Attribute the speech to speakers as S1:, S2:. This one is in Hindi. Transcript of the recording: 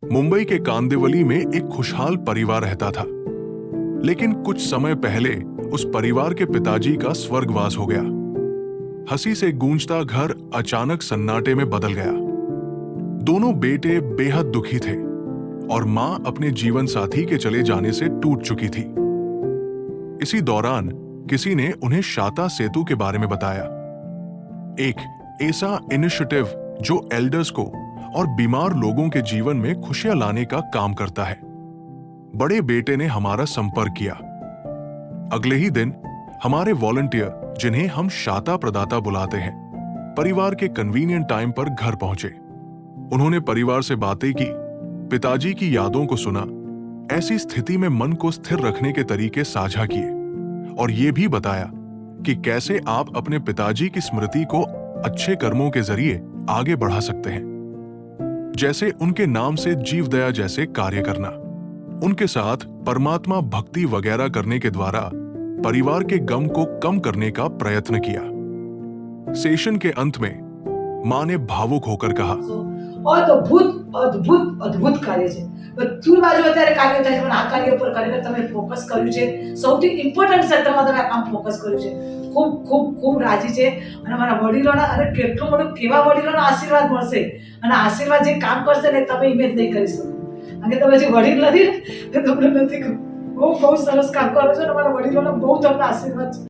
S1: मुंबई के कांदिवली में एक खुशहाल परिवार रहता था, लेकिन कुछ समय पहले उस परिवार के पिताजी का स्वर्गवास हो गया। हंसी से गूंजता घर अचानक सन्नाटे में बदल गया। दोनों बेटे बेहद दुखी थे और मां अपने जीवन साथी के चले जाने से टूट चुकी थी। इसी दौरान किसी ने उन्हें शाता सेतु के बारे में बताया, एक ऐसा इनिशिएटिव जो एल्डर्स को और बीमार लोगों के जीवन में खुशियां लाने का काम करता है। बड़े बेटे ने हमारा संपर्क किया। अगले ही दिन हमारे वॉलंटियर, जिन्हें हम शाता प्रदाता बुलाते हैं, परिवार के कन्वीनियंट टाइम पर घर पहुंचे। उन्होंने परिवार से बातें की, पिताजी की यादों को सुना, ऐसी स्थिति में मन को स्थिर रखने के तरीके साझा किए और यह भी बताया कि कैसे आप अपने पिताजी की स्मृति को अच्छे कर्मों के जरिए आगे बढ़ा सकते हैं, जैसे उनके नाम से जीवदया जैसे कार्य करना, उनके साथ परमात्मा भक्ति वगैरह करने के द्वारा परिवार के गम को कम करने का प्रयत्न किया। सेशन के अंत में मां ने भावुक होकर कहा,
S2: अद्भुत अद्भुत अद्भुत कार्य છે। બધું બાજુ અત્યારે કાર્ય થાય છે, પણ આ કાર્ય ઉપર ખરેખર તમે ફોકસ કર્યું છે। સૌથી ઇમ્પોર્ટન્ટ સેક્ટરમાં તમે આ કામ ફોકસ કર્યું છે। ખૂબ ખૂબ ખૂબ રાજી છે અને મારા વડીલોના અને કેટલું મોટું કેવા વડીલોના આશીર્વાદ મળશે અને આશીર્વાદ જે કામ કરશે ને તમે ઇમેજ નહીં કરી શકો, કારણ કે તમે જે વડીલ નથી ને તમને નથી બહુ બહુ સરસ કામ કરો છો અને મારા વડીલોના બહુ તમને આશીર્વાદ છે।